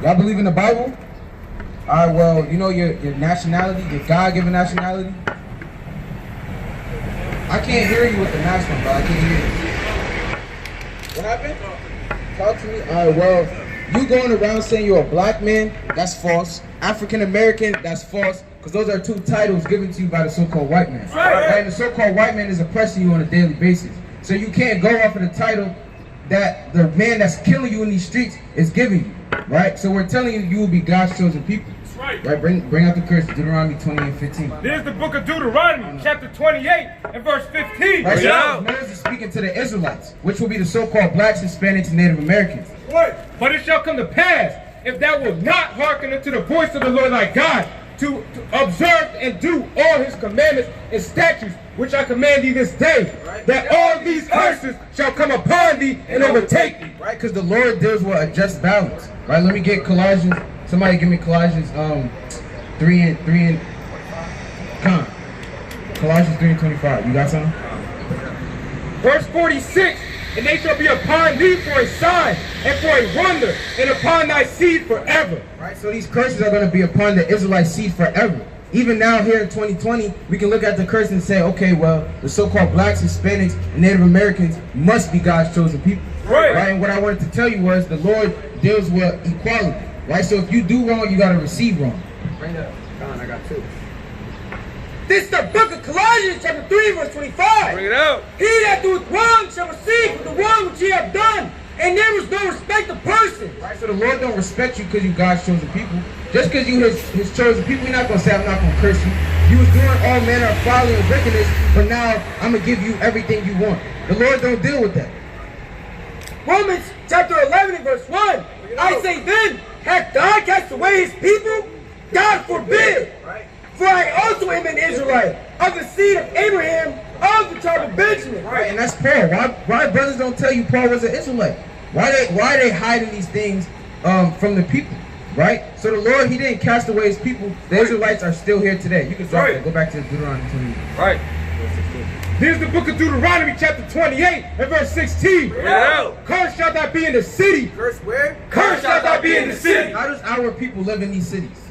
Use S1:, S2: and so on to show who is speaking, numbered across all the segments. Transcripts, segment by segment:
S1: Y'all believe in the Bible? All right, well, you know your nationality, your God-given nationality? I can't hear you with the mask on, bro. I can't hear you. What happened? Talk to me. All right, well, you going around saying you're a black man, that's false. African American, that's false. Because those are two titles given to you by the so-called white man. Right? And the so-called white man is oppressing you on a daily basis. So you can't go off of the title that the man that's killing you in these streets is giving you. Right? So we're telling you, you will be God's chosen people. Right. Bring out the curse, Deuteronomy 28:15.
S2: There's the book of Deuteronomy, chapter 28 and verse 15.
S1: Right, so Moses is speaking to the Israelites, which will be the so-called blacks, Hispanics, and Native Americans.
S2: Right. But it shall come to pass, if thou wilt not hearken unto the voice of the Lord thy God, to observe and do all his commandments and statutes, which I command thee this day, that all these curses shall come upon thee and overtake thee.
S1: Right, because the Lord deals with a just balance. Right, let me get Colossians. Somebody give me Colossians 3 and Colossians 3:25. You got something?
S2: Verse 46, and they shall be upon thee for a sign and for a wonder, and upon thy seed forever.
S1: Right, so these curses are going to be upon the Israelite seed forever. Even now here in 2020, we can look at the curse and say, okay, well, the so-called blacks, Hispanics, and Native Americans must be God's chosen people. Right. And what I wanted to tell you was the Lord deals with equality. Right, so if you do wrong, you got to receive wrong.
S3: Bring it up. Don, I got two.
S4: This is the book of Colossians, chapter 3, verse 25.
S2: Bring it out.
S4: He that doeth wrong shall receive for the wrong which he hath done, and there is no respect of person.
S1: Right, so the Lord don't respect you because you God's chosen people. Just because you his chosen people, He's not going to say, I'm not going to curse you. You was doing all manner of folly and wickedness, but now I'm going to give you everything you want. The Lord don't deal with that.
S4: Romans chapter 11 and verse 1. I say then, hath God cast away his people? God forbid. For I also am an Israelite, of the seed of Abraham, of the tribe of Benjamin.
S1: Right, and that's Paul. Why brothers don't tell you Paul was an Israelite? Why are they hiding these things from the people? Right? So the Lord, he didn't cast away his people. The Israelites are still here today. You can drop it. Go back to Deuteronomy 28.
S2: Right. Here's the book of Deuteronomy, chapter 28 and verse 16. Cursed shalt thou be in the city.
S3: Cursed where?
S2: Cursed shalt thou be in the city.
S1: How does our people live in these cities?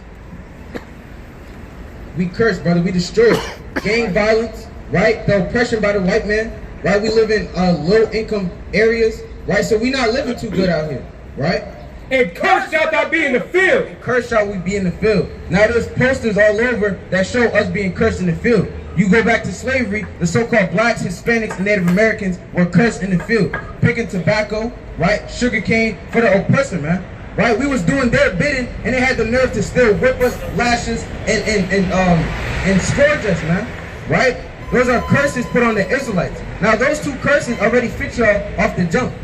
S1: We curse, brother. We destroy. Gang violence, right? The oppression by the white man, right? We live in low-income areas, right? So we not living too good out here, right?
S2: And cursed shalt thou be in the field.
S1: And cursed shall we be in the field. Now there's posters all over that show us being cursed in the field. You go back to slavery, the so-called blacks, Hispanics, and Native Americans were cursed in the field, picking tobacco, right, sugar cane for the oppressor, man. Right, we was doing their bidding, and they had the nerve to still whip us, lash us, and scourge us, man. Right? Those are curses put on the Israelites. Now those two curses already fit y'all off the jump.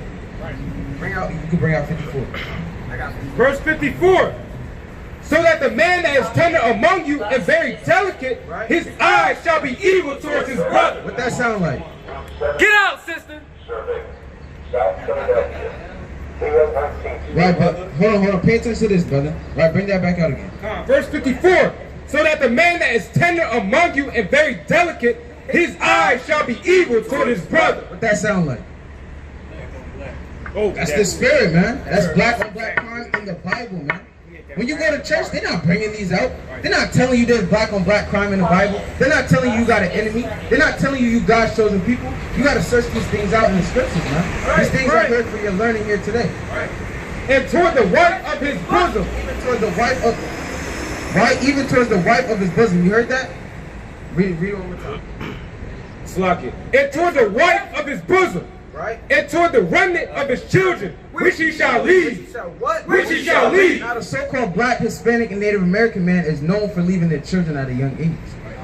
S1: You can bring out 54.
S2: Verse 54. So that the man that is tender among you and very delicate, his eyes shall be evil towards his brother.
S1: What that sound like?
S2: Get out, sister.
S1: Right, but hold on. Pay attention to this, brother. Right, bring that back out again.
S2: Verse 54. So that the man that is tender among you and very delicate, his eyes shall be evil toward his brother.
S1: What that sound like? That's the spirit, man. That's black on black crime in the Bible, man. When you go to church, they're not bringing these out. They're not telling you there's black on black crime in the Bible. They're not telling you got an enemy. They're not telling you God's chosen people. You got to search these things out in the scriptures, man. These things are good for your learning here today.
S2: And toward the wife of his bosom.
S1: Even towards the wife of, even towards the wife of his bosom. You heard that? Read it one more time.
S2: Slack it. And toward the wife of his bosom.
S1: Right?
S2: And toward the remnant of his children, which he shall lead. Which he shall lead.
S1: Now the so-called black, Hispanic, and Native American man is known for leaving their children at a young age.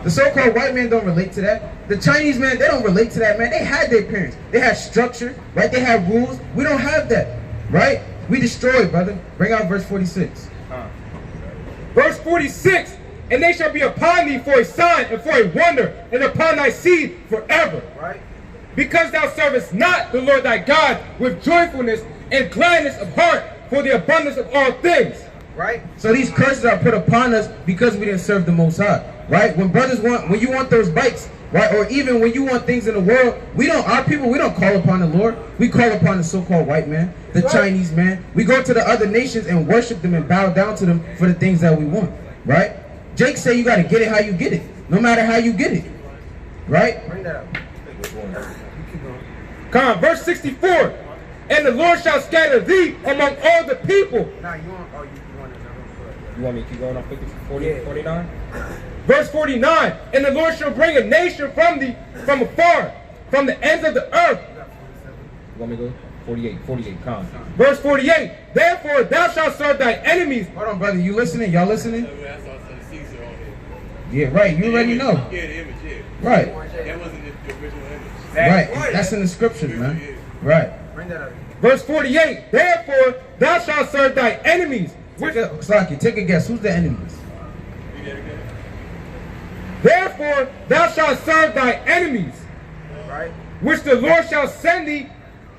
S1: The so-called white man don't relate to that. The Chinese man, they don't relate to that, man. They had their parents. They had structure, right? They had rules. We don't have that, right? We destroy, brother. Bring out verse 46.
S2: Verse 46. And they shall be upon thee for a sign and for a wonder, and upon thy seed forever.
S1: Right?
S2: Because thou servest not the Lord thy God with joyfulness and gladness of heart for the abundance of all things.
S1: Right? So these curses are put upon us because we didn't serve the Most High. Right? When you want those bikes, right? Or even when you want things in the world, our people, we don't call upon the Lord. We call upon the so-called white man, the Chinese man. We go to the other nations and worship them and bow down to them for the things that we want, right? Jake said you got to get it how you get it, no matter how you get it, right?
S4: Bring that up.
S2: Come on, verse 64. And the Lord shall scatter thee among all the people.
S4: Nah, you want another
S2: You want me to keep going on 40,
S4: Yeah.
S2: 49? Verse 49. And the Lord shall bring a nation from thee from afar, from the ends of the earth. You want me to go? 48, come. Verse 48. Therefore thou shalt serve thy enemies.
S1: Hold on, brother. You listening? Y'all listening? Yeah, right. You already know.
S5: Yeah, the image, yeah.
S1: Right.
S5: That wasn't the original image.
S1: Right. That's in the scriptures, man. Right.
S4: Bring that up.
S2: Verse 48. Therefore thou shalt serve thy enemies.
S1: Slaki, take a guess. Who's the enemies?
S2: Therefore thou shalt serve thy enemies,
S4: Right?
S2: which the Lord shall send thee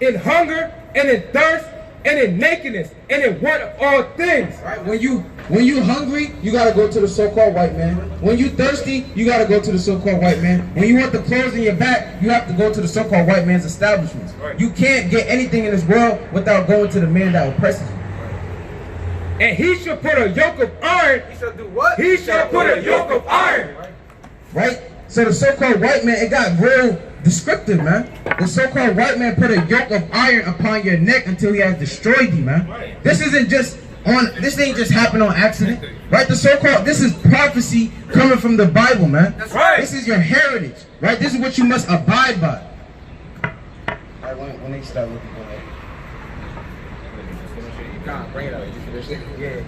S2: in hunger and in thirst and in nakedness and in want of all things.
S1: Right. When you hungry, you gotta go to the so-called white man. When you thirsty, you gotta go to the so-called white man. When you want the clothes in your back, you have to go to the so-called white man's establishments.
S2: Right.
S1: You can't get anything in this world without going to the man that oppresses you.
S2: And he shall put a yoke of iron.
S4: He shall do what?
S2: He shall put a yoke of iron.
S1: Right? So the so-called white man, it got real descriptive, man. The so-called white man put a yoke of iron upon your neck until he has destroyed you, man. This ain't just happened on accident. Right? This is prophecy coming from the Bible, man.
S4: That's right.
S1: This is your heritage. Right? This is what you must abide by. Right, when they start looking for that.
S4: Bring it up. Yeah.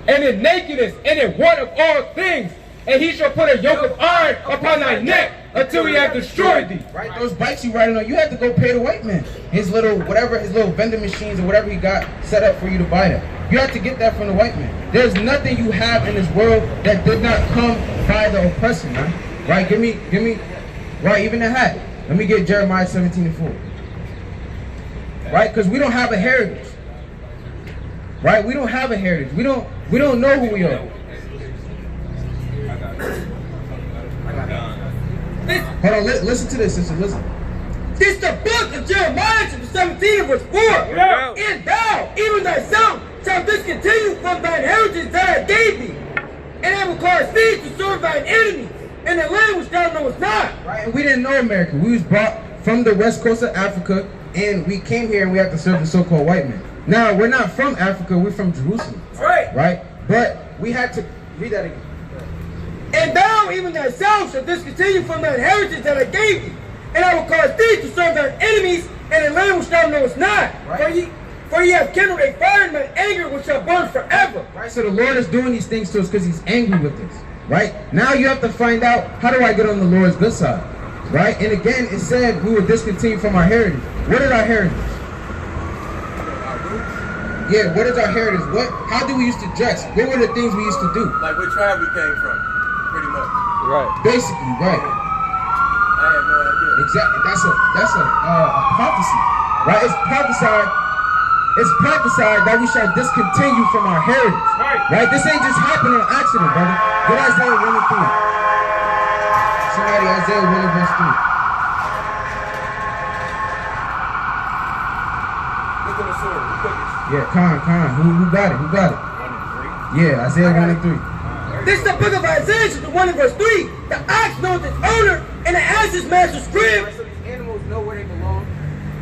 S2: And in nakedness and in want of all things. And he shall put a yoke of iron upon thy neck until he hath destroyed thee.
S1: Right? Those bikes you riding on, you have to go pay the white man. His little vending machines or whatever he got set up for you to buy that. You have to get that from the white man. There's nothing you have in this world that did not come by the oppressor, man. Right? Give me, right, even the hat. Let me get Jeremiah 17:4. Right? Because we don't have a heritage. Right? We don't have a heritage. We don't know who we are. Hold on, listen to this, sister, listen.
S4: This is the book of Jeremiah, chapter 17, verse 4.
S2: Yeah.
S4: And thou, even thyself, shalt discontinue from thine heritage that I gave thee. And I will cause thee to serve thine enemies in the land which thou knowest not.
S1: Right? And we didn't know America. We was brought from the west coast of Africa, and we came here and we have to serve the so-called white man. Now, we're not from Africa, we're from Jerusalem.
S4: Right.
S1: Right? But we had to read that again.
S4: And thou, even thyself, shalt discontinue from thine heritage that I gave thee. And I will cause thee to serve thine enemies in a land which thou knowest not.
S1: Right.
S4: For ye have kindled a fire in mine anger which shall burn forever.
S1: Right? So the Lord is doing these things to us because he's angry with us. Right? Now you have to find out, how do I get on the Lord's good side? Right? And again, it said we would discontinue from our heritage. What is our heritage? Yeah, what is our heritage? How do we used to dress? What were the things we used to do?
S5: Like what tribe we came from, pretty much.
S2: Right.
S1: Basically, right.
S5: I have no idea.
S1: Exactly. That's a prophecy. Right? It's prophesied that we shall discontinue from our heritage. Right? This ain't just happening on accident, brother. Get Isaiah 1 and 3. Somebody, Isaiah 1 and verse 3.
S5: Look on the sword. Who took it?
S1: Yeah, Khan. Who got it?
S5: 1 and 3.
S1: Yeah, Isaiah 1 and 3.
S4: This is the book of Isaiah, chapter 1 and verse 3. The ox knows its owner, and the ass his master's crib.
S3: So these animals know where they belong.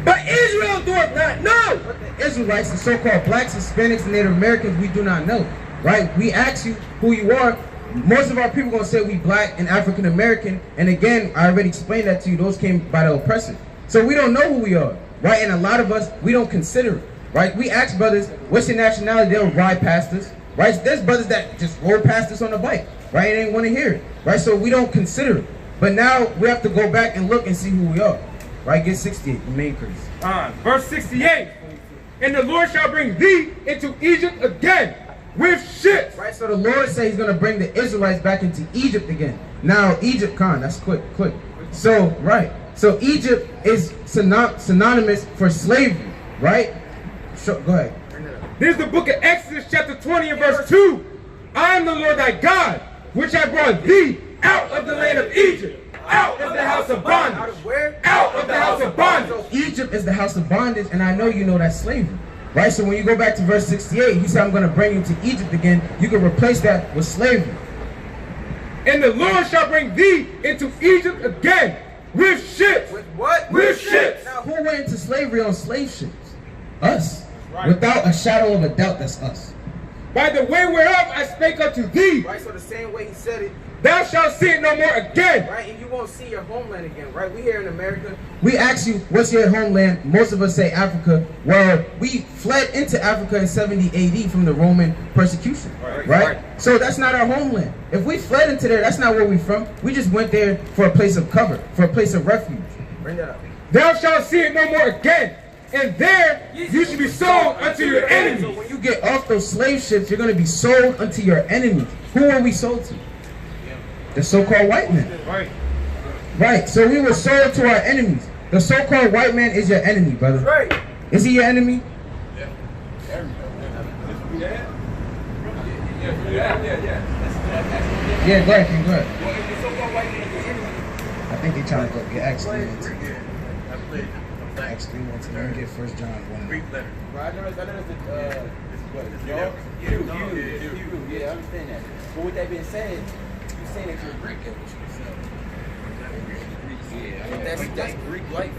S4: But Israel doeth not know.
S1: But the Israelites, the so-called blacks, Hispanics, and Native Americans, we do not know. Right? We ask you who you are. Most of our people gonna say we black and African American. And again, I already explained that to you. Those came by the oppressor. So we don't know who we are. Right? And a lot of us, we don't consider it. Right? We ask brothers, what's your nationality? They'll ride past us. Right? There's brothers that just roll past us on the bike. Right? They didn't want to hear it. Right? So we don't consider it. But now we have to go back and look and see who we are. Right? Get 68, the main curse.
S2: Verse 68. And the Lord shall bring thee into Egypt again with ships.
S1: Right? So the Lord said he's going to bring the Israelites back into Egypt again. Now, Egypt, Khan, that's quick. So, right. So Egypt is synonymous for slavery. Right? So, go ahead.
S2: This is the book of Exodus chapter 20 and verse 2. I am the Lord thy God, which I brought thee out of the land of Egypt, Out of the house of bondage.
S3: Out of where?
S2: Out of the house of bondage.
S1: Egypt is the house of bondage, and I know you know that's slavery. Right? So when you go back to verse 68, he said, I'm going to bring you to Egypt again. You can replace that with slavery.
S2: And the Lord shall bring thee into Egypt again with ships.
S3: With what?
S2: With ships.
S1: Who went into slavery on slave ships? Us.
S2: Right.
S1: Without a shadow of a doubt, that's us.
S2: By the way whereof I spake unto thee,
S3: Right, so the same way he said it,
S2: thou shalt see it no more again.
S3: right, and you won't see your homeland again, right? We here in America,
S1: We ask you, what's your homeland? Most of us say Africa. Well, we fled into Africa in 70 AD from the Roman persecution, right? So that's not our homeland. If we fled into there, that's not where we're from. We just went there for a place of cover, for a place of refuge.
S3: bring that up.
S2: Thou shalt see it no more again. And there you should be sold unto your
S1: So
S2: enemies.
S1: when you get off those slave ships, you're going to be sold unto your enemies. Who are we sold to? The so-called white man.
S2: Right.
S1: Right, so we were sold to our enemies. The so-called white man is your enemy, brother.
S3: Right.
S1: Is he your enemy? Yeah, go ahead, King, go ahead. I think they trying to go get Acts 3 into Acts 3 into let me get 1 John 1.
S5: Greek letter.
S3: Bro, I noticed
S6: Yeah, I understand that. But with that being said, you saying that you're Greek. That's Greek life.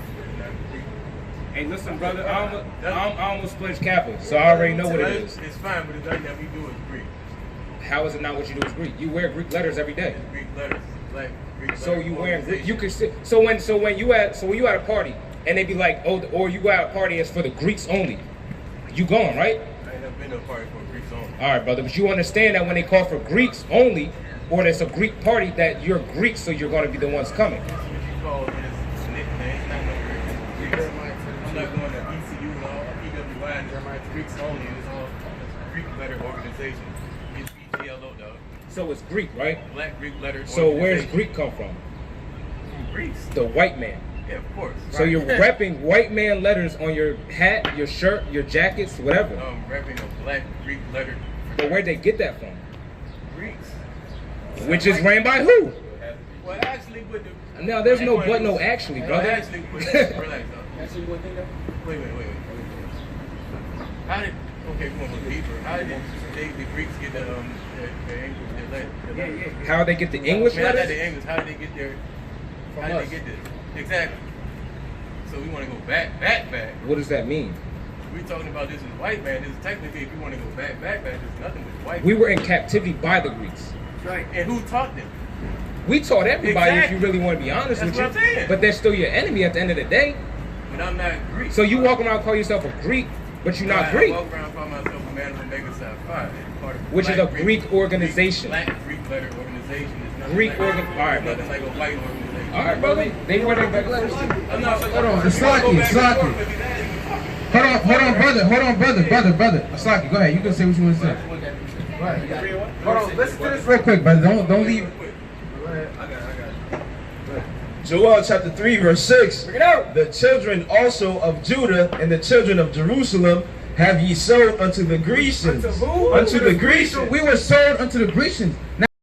S2: Hey, listen, brother, I almost pledged Kappa, so I already know what it is.
S5: It's fine, but it's nothing that we do is Greek.
S2: How is it not what you do is Greek? You wear Greek letters every day.
S5: Greek letters, like Greek
S2: So
S5: letter
S2: you wearing Greek? You
S5: organization.
S2: can sit. So when you at a party and they be like, oh, or you go at a party it's for the Greeks only. You going, right?
S5: I ain't never been to a party for Greeks only.
S2: All right, brother, but you understand that when they call for Greeks only, or there's a Greek party, that you're Greek, so you're going to be the ones coming.
S5: What you call it is nickname, not no Greeks. I'm not going to ECU and all, PWI, and Greeks only, and it's all Greek letter organization. It's BGLO, dog.
S2: So it's Greek, right?
S5: Black Greek letter
S2: So where's
S5: organization.
S2: Greek come from?
S5: Greeks.
S2: The white man.
S5: Yeah, of course.
S2: So you're repping white man letters on your hat, your shirt, your jackets, whatever.
S5: Repping a black Greek letter.
S2: But where'd they get that from?
S5: Greeks.
S2: Which is ran by who?
S5: Well, actually, with the.
S2: Now there's no but no actually,
S5: No,
S2: brother.
S5: actually, relax, though.
S6: That's what you want to think of?
S5: Wait. How did? Okay, we want to look deeper. How did the Greeks get the English their letter?
S2: How they get the English
S5: I mean, not
S2: letters?
S5: the English. How did they get their?
S2: From
S5: How did
S2: us.
S5: they get this? Exactly. So we want to go back.
S2: What does that mean?
S5: We're talking about this as white man. This is technically, if you want to go back, there's nothing with white.
S2: We were in captivity by the Greeks.
S5: Right. And who taught them?
S2: We taught everybody
S5: Exactly.
S2: if you really want to be honest
S5: That's
S2: with you.
S5: what I'm saying.
S2: But they're still your enemy at the end of the day.
S5: But I'm not Greek.
S2: So you walk around calling yourself a Greek, but you're not
S5: I
S2: Greek.
S5: walk around calling myself a man of Omega Psi Phi. It's part of
S2: Which is
S5: Black
S2: a Greek organization.
S5: Black Greek letter organization. It's nothing
S2: Greek
S5: like,
S2: organ- all right,
S5: nothing
S2: brother.
S5: like a white organization.
S2: All right, brother. They wear their letters too.
S5: I'm not
S1: Hold on, Slaki. Hold on, brother. Slaki, go ahead. You can say what you want to say.
S3: Hold on, listen to this.
S1: Real quick, brother. Don't leave.
S7: Joel chapter 3 verse 6.
S3: Bring it out.
S7: The children also of Judah and the children of Jerusalem have ye sold unto the Grecians.
S3: Unto who?
S7: Unto the Grecians.
S1: We were sold unto the Grecians.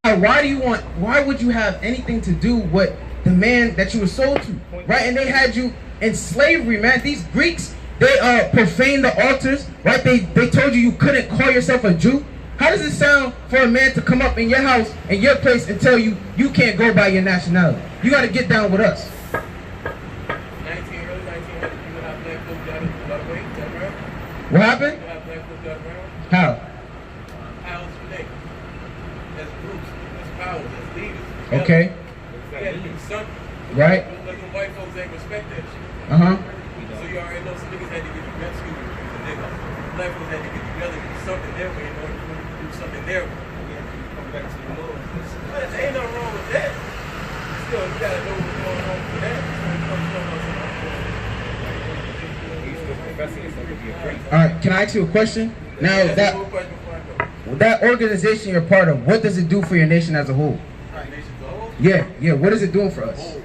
S1: Now, why would you have anything to do with the man that you were sold to? Right? And they had you in slavery, man. These Greeks, they profaned the altars, right? They told you couldn't call yourself a Jew. How does it sound for a man to come up in your house, in your place, and tell you you can't go by your nationality? You got to get down with us.
S5: Early 1900s, you know how black folks got away? Is that right?
S1: What happened?
S5: You know how black folks got around?
S1: How?
S5: Powers for niggas. As groups, as powers, as leaders.
S1: Okay.
S5: You gotta do something.
S1: Right.
S5: Like the white folks ain't respect that shit.
S1: Uh-huh.
S5: So you already know some niggas had to get together. Excuse me, the niggas. Black folks had to get together and do something their way in order to do something their way. Come back to the Lord. But there ain't nothing wrong with that. Still, you gotta know what's going on for that.
S1: All right. Can I ask you a question? Now, that organization you're part of, what does it do for your nation as a whole? Yeah. What is it doing for us?
S5: You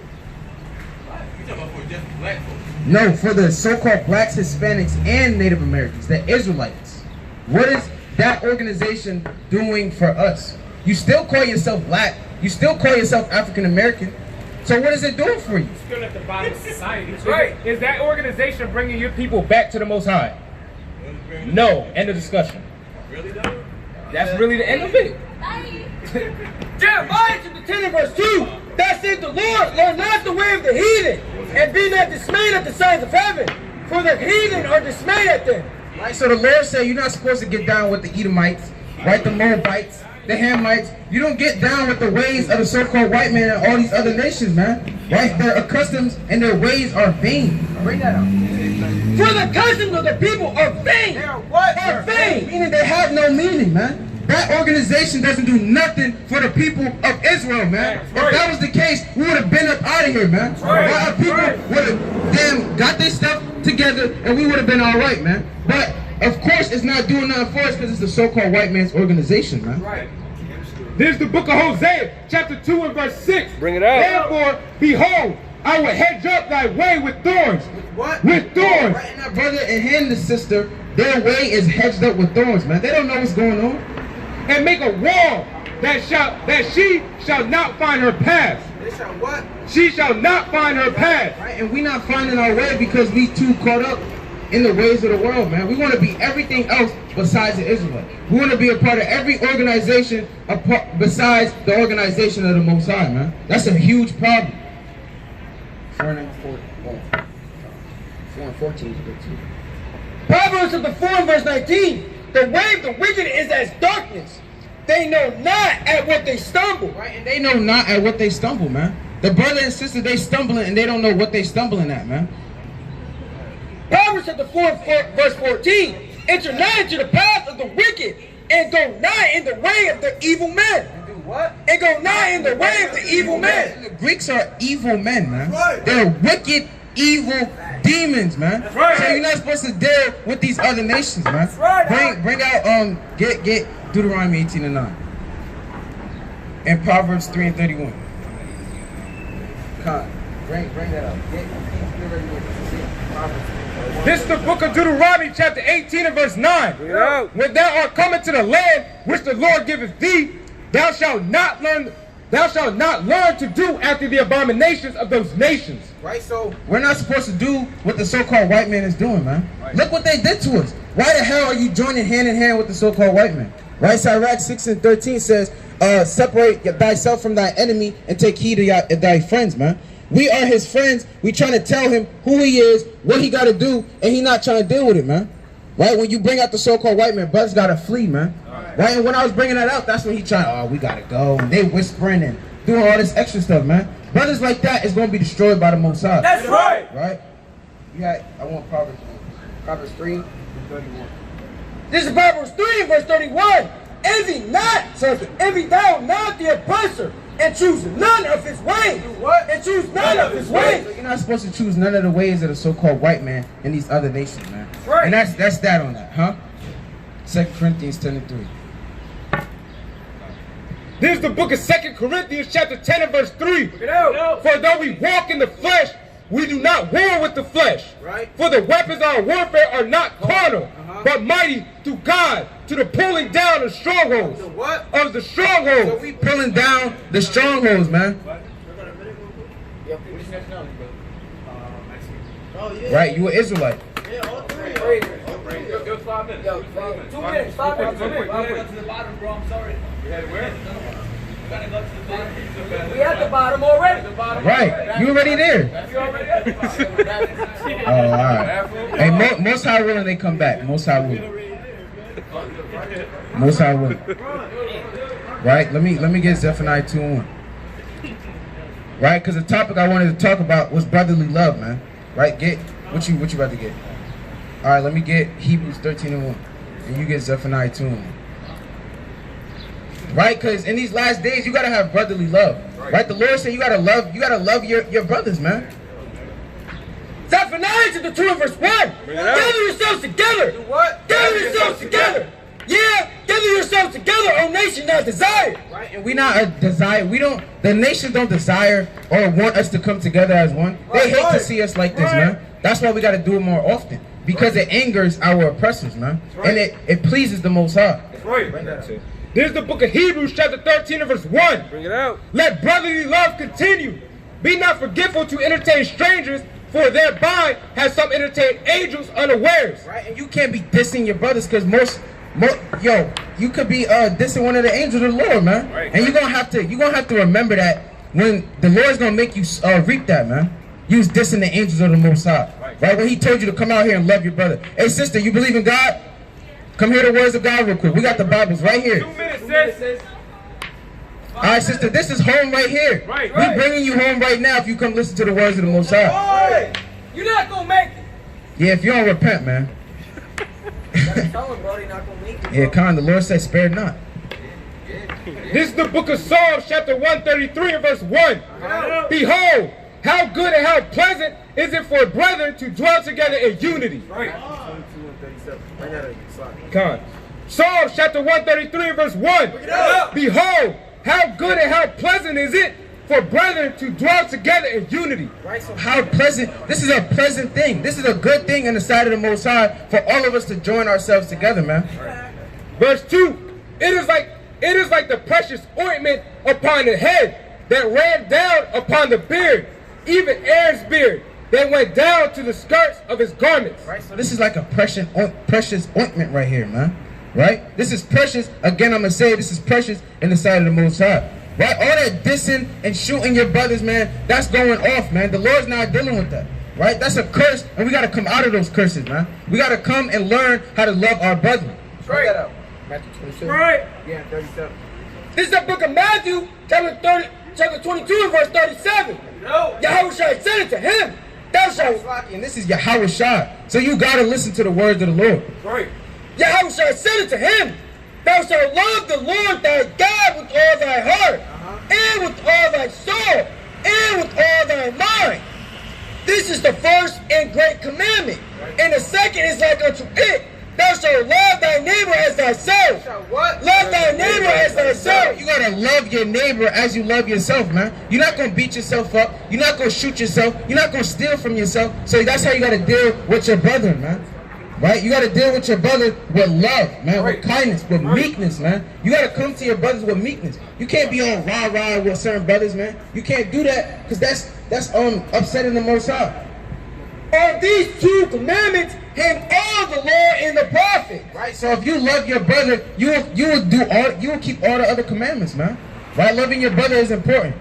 S5: talking about for just black folks?
S1: No, for the so-called blacks, Hispanics, and Native Americans, the Israelites. What is that organization doing for us? You still call yourself black. You still call yourself African American. So what is it doing for you?
S2: Still at the bottom of society.
S4: Right.
S2: Is that organization bringing your people back to the Most High? No. End of discussion.
S5: Really though?
S2: That's really the end of it.
S4: Jeremiah chapter 10 and verse 2. That said the Lord, learn not the way of the heathen, and be not dismayed at the signs of heaven, for the heathen are dismayed at them.
S1: Right, so the Lord said you're not supposed to get down with the Edomites, right? The Moabites, the Hamites. You don't get down with the ways of the so-called white man and all these other nations, man. Right? Their customs and their ways are vain.
S3: Bring that up.
S4: For the customs of the people are vain.
S3: They are what?
S4: Are vain.
S1: Meaning they have no meaning, man. That organization doesn't do nothing for the people of Israel, man. If that was the case, we would have been up out of here, man. Our people would have got their stuff together and we would have been all right, man. But of course, it's not doing nothing for us because it's the so-called white man's organization, man.
S2: Right. There's the book of Hosea, chapter 2 and verse 6.
S6: Bring it out.
S2: Therefore, behold, I will hedge up thy way with thorns.
S3: What?
S2: With thorns.
S1: Right now, brother and him, the sister, their way is hedged up with thorns, man. They don't know what's going on.
S2: And make a wall that she shall not find her path.
S3: They shall what?
S2: She shall not find her path.
S1: Right? And we not finding our way because we too caught up in the ways of the world, man. We want to be everything else besides the Israelite. We want to be a part of every organization besides the organization of the Most High, man. That's a huge problem. 4 and 14 is good too.
S4: Proverbs chapter 4 and verse 19. The way of the wicked is as darkness. They know not at what they stumble.
S1: Right? And they know not at what they stumble, man. The brother and sister, they stumbling and they don't know what they stumbling at, man.
S4: Proverbs chapter 4 verse 14. Enter not into the path of the wicked, and go not in the way of the evil men.
S3: Do what?
S4: And go not in the way of the evil men.
S1: The Greeks are evil men, man.
S3: Right.
S1: They're wicked, evil demons, man.
S2: Right.
S1: So you're not supposed to deal with these other nations, man.
S4: Right.
S1: Bring out get Deuteronomy 18 and 9. And Proverbs 3 and 31.
S3: Con. Bring that up. Get ready with Proverbs.
S2: This is the book of Deuteronomy, chapter 18 and verse 9. When thou art coming to the land which the Lord giveth thee, thou shalt not learn to do after the abominations of those nations.
S3: Right, so
S1: We're not supposed to do what the so-called white man is doing, man. Look what they did to us. Why the hell are you joining hand in hand with the so-called white man? Right? Sirach 6 and 13 says, separate thyself from thy enemy and take heed of thy friends, man. We are his friends. We trying to tell him who he is, what he got to do, and he not trying to deal with it, man. Right? When you bring out the so-called white man, brothers got to flee, man. Right? And when I was bringing that up, that's when he trying, we got to go. And they whispering and doing all this extra stuff, man. Brothers like that is going to be destroyed by the Most High.
S4: That's right.
S1: Right? Yeah, I want Proverbs 3 and 31.
S4: This is Proverbs 3 and verse 31. Envy thou not the oppressor, and choose none of his ways.
S3: what?
S4: And choose none of his ways.
S1: So you're not supposed to choose none of the ways of the so-called white man in these other nations, man.
S4: Right.
S1: And that's that on that, huh? 2 Corinthians 10 and 3.
S2: This is the book of 2 Corinthians, chapter 10 and verse 3. For though we walk in the flesh, we do not war with the flesh.
S3: Right.
S2: For the weapons of our warfare are not carnal, but mighty through God to the pulling down of strongholds.
S3: The what?
S2: Of the strongholds.
S3: So we
S1: Pulling down the strongholds, man. Right, you an Israelite.
S5: It was 5 minutes.
S4: 2 minutes, 5 minutes.
S5: We gotta go to the bottom, bro. I'm sorry. We gotta where? We gotta go to the bottom.
S4: We at the bottom already.
S1: Right, you already there.
S5: You already at the bottom.
S1: Oh, all right. Hey, most high willing, they come back. Most high willing. Most high willing. Right, let me get Zephaniah 2 and 1. Right, because the topic I wanted to talk about was brotherly love, man. Right, get what you about to get. All right, let me get Hebrews 13 and 1, and you get Zephaniah 2 and 1. Right, because in these last days you gotta have brotherly love. Right, the Lord said you gotta love your brothers, man.
S4: Zephaniah chapter 2 and verse 1. Gather yourselves together.
S3: do what?
S4: Gather yourselves together. Yeah, gather yourselves together, O nation not desire.
S1: Right, and we not a desire. The nation don't desire or want us to come together as one. They hate to see us like this, man. That's why we got to do it more often, because it angers our oppressors, man, and it pleases the Most High.
S2: This is the book of Hebrews, chapter 13 and verse 1.
S6: Bring it out.
S2: Let brotherly love continue. Be not forgetful to entertain strangers, for thereby has some entertained angels unawares.
S1: Right, and you can't be dissing your brothers because you could be dissing one of the angels of the Lord, man.
S2: Right,
S1: and you're gonna have to remember that when the Lord's gonna make you reap that, man. You was dissing the angels of the Most High, right? When He told you to come out here and love your brother. Hey, sister, you believe in God? Come hear the words of God real quick. We got the Bibles right here.
S2: 2 minutes, sis.
S1: All right, sister, this is home right here.
S2: Right.
S1: We're bringing you home right now if you come listen to the words of the Most High.
S4: Hey, you're not gonna make it.
S1: Yeah, if you don't repent, man.
S3: Tell him, bro, he not gonna make it.
S1: Yeah, Con, the Lord said, spare not.
S2: This is the book of Psalms, chapter 133 and verse 1. Behold, how good and how pleasant is it for brethren to dwell together in unity.
S5: Right. 22 and 37. Bring that up.
S2: Con. Psalms chapter 133 and verse 1. Behold, how good and how pleasant is it for brethren to dwell together in unity.
S1: Right, so how pleasant, this is a pleasant thing. This is a good thing in the sight of the Most High for all of us to join ourselves together, man.
S2: Verse 2, it is like the precious ointment upon the head that ran down upon the beard, even Aaron's beard, that went down to the skirts of his garments.
S1: Right, so this is like a precious ointment right here, man. Right? This is precious. Again, I'm going to say this is precious in the sight of the Most High. Right? All that dissing and shooting your brothers, man, that's going off, man. The Lord's not dealing with that. Right? That's a curse, and we got to come out of those curses, man. We got to come and learn how to love our brethren.
S3: Try that out.
S4: Matthew 27.
S2: Right.
S3: Yeah, 37.
S4: This is the book of Matthew, chapter 22 and verse 37.
S3: No.
S4: Yahweh said it to him. Thou shalt.
S1: And this is Yahweh Shai. So you got to listen to the words of the Lord.
S2: Right.
S4: Yahweh said it to him. Thou shalt love the Lord thy God with all thy heart, and with all thy soul, and with all thy mind. This is the first and great commandment. And the second is like unto it. Thou shalt love thy neighbor as thyself.
S3: What?
S4: Love thy neighbor as thyself.
S1: You gotta love your neighbor as you love yourself, man. You're not gonna beat yourself up. You're not gonna shoot yourself. You're not gonna steal from yourself. So that's how you gotta deal with your brother, man. Right? You gotta deal with your brother with love, man, with kindness, with meekness, man. You gotta come to your brothers with meekness. You can't be on rah-rah with certain brothers, man. You can't do that, because that's upsetting the Most High.
S4: On these two commandments hang all the law and the prophets.
S1: Right? So if you love your brother, you will keep all the other commandments, man. Right? Loving your brother is important.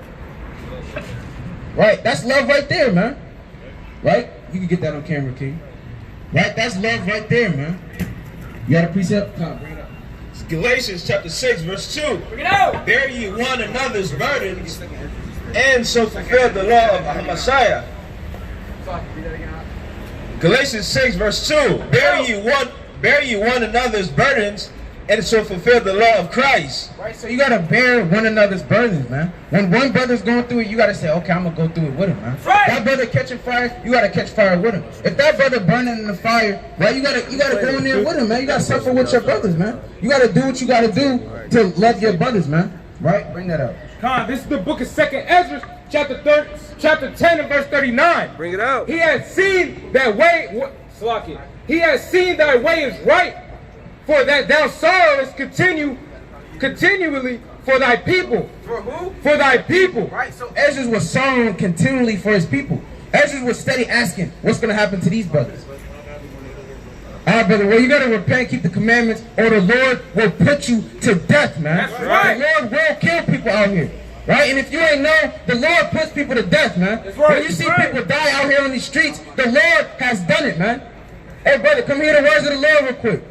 S1: Right? That's love right there, man. Right? You can get that on camera, King. Right? That's love right there, man. You got a precept? Come on, bring it up.
S7: It's Galatians chapter 6, verse 2.
S4: Bring it out.
S7: Bear ye one another's burdens, and so fulfill the law of Messiah. Galatians 6, verse 2. Bear ye one another's burdens, and so fulfill the law of Christ.
S1: Right? So you gotta bear one another's burdens, man. When one brother's going through it, you gotta say, okay, I'm gonna go through it with him, man.
S4: Right.
S1: That brother catching fire, you gotta catch fire with him. If that brother burning in the fire, right, you gotta go in there with him, man. You gotta suffer with your brothers, man. You gotta do what you gotta do to love your brothers, man. Right? Bring that up.
S2: Con, this is the book of 2nd Ezra, chapter 10 and verse 39.
S5: Bring it out.
S2: He has seen that way, Slakia. He has seen thy way is right, for that thou sorrowest continually for thy people.
S3: For who?
S2: For thy people.
S1: Right? So Ezra was sorrowing continually for his people. Ezra was steady asking, what's gonna happen to these brothers? All right, brother, well, you gotta repent, keep the commandments, or the Lord will put you to death, man.
S2: That's right.
S1: The Lord will kill people out here. Right? And if you ain't know, the Lord puts people to death, man.
S2: That's right.
S1: When you see people die out here on these streets, the Lord has done it, man. Hey, brother, come hear the words of the Lord real quick.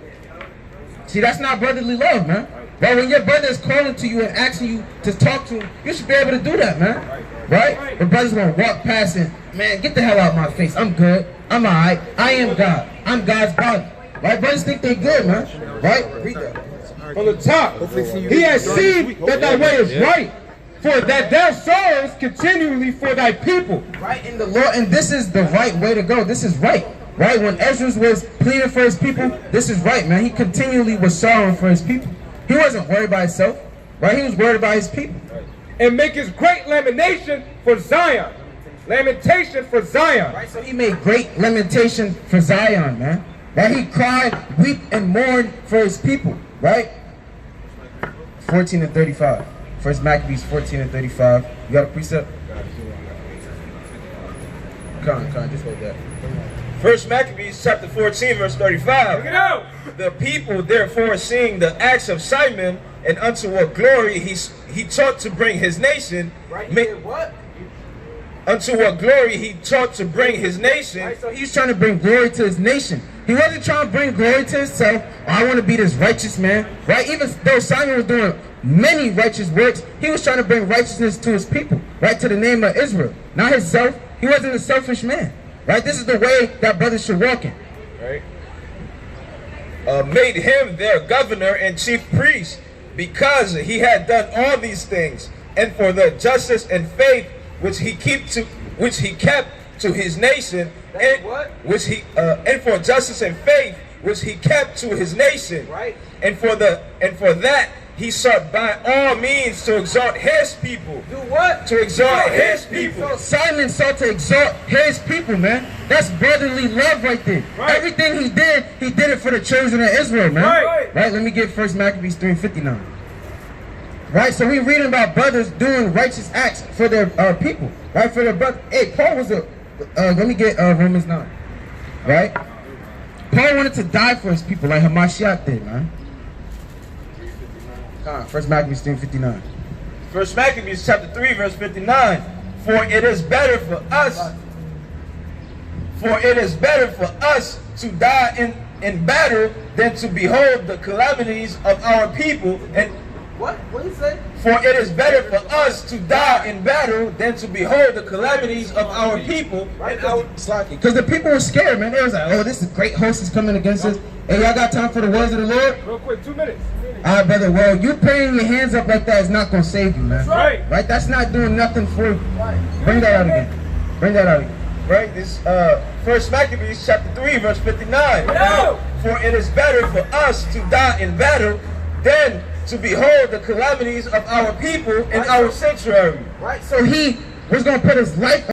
S1: See, that's not brotherly love, man. But when your brother is calling to you and asking you to talk to him, you should be able to do that, man. Right? The brother's gonna walk past and, man, get the hell out of my face. I'm good. I'm alright. I am God. I'm God's body. Right? Brothers think they good, man. Right? Read that.
S2: On the top, he has seen that thy way is right, for that thou sorrowest continually for thy people.
S1: Right? In the Lord, and this is the right way to go. This is right. Right? When Ezra was pleading for his people, this is right, man. He continually was sorrowing for his people. He wasn't worried about himself. Right? He was worried about his people.
S2: And make his great lamentation for Zion. Lamentation for Zion.
S1: Right? So he made great lamentation for Zion, man. Right? He cried, weep, and mourned for his people. Right? 14 and 35. First Maccabees 14 and 35. You got a precept? Come on, just hold that.
S7: First Maccabees chapter 14, verse 35.
S2: Look it out.
S7: The people therefore seeing the acts of Simon, and unto what glory he taught to bring his nation.
S4: Right?
S7: ma-
S4: He did what?
S7: Unto what glory he taught to bring his nation.
S4: Right, so
S1: He's trying to bring glory to his nation. He wasn't trying to bring glory to himself. Oh, I want to be this righteous man, right? Even though Simon was doing many righteous works, he was trying to bring righteousness to his people, right? To the name of Israel, not himself. He wasn't a selfish man, right? This is the way that brothers should walk in.
S7: Right? Made him their governor and chief priest, because he had done all these things, and for the justice and faith which he kept to his nation, and and for justice and faith which he kept to his nation,
S4: Right.
S7: and for that he sought by all means to exalt his people.
S4: Do what?
S7: To exalt his people.
S1: Simon sought to exalt his people, man. That's brotherly love right there.
S2: Right.
S1: Everything he did it for the children of Israel, man.
S2: Right.
S1: Let me get First Maccabees 3:59. Right, so we reading about brothers doing righteous acts for their people, right? For their brother. Hey, Paul was let me get Romans 9, right? Paul wanted to die for his people like Hamashiach did, man. First Maccabees 3:59.
S7: First Maccabees chapter 3, verse 59. For it is better for us to die in battle than to behold the calamities of our people. And
S4: What? What did he say?
S7: for it is better for us to die in battle than to behold the calamities of our people. And our
S1: Because the people were scared, man. They was like, oh, this is great host is coming against us. Hey, y'all got time for the words of the Lord?
S2: Real quick, 2 minutes.
S1: All right, brother. Well, you praying your hands up like that is not going to save you, man.
S2: Right.
S1: Right? That's not doing nothing for you. Bring that out again. Bring that out again.
S7: right? This First Maccabees chapter 3, verse 59.
S2: No!
S7: For it is better for us to die in battle than to behold the calamities of our people in our sanctuary.
S1: Right? So he was going to put his life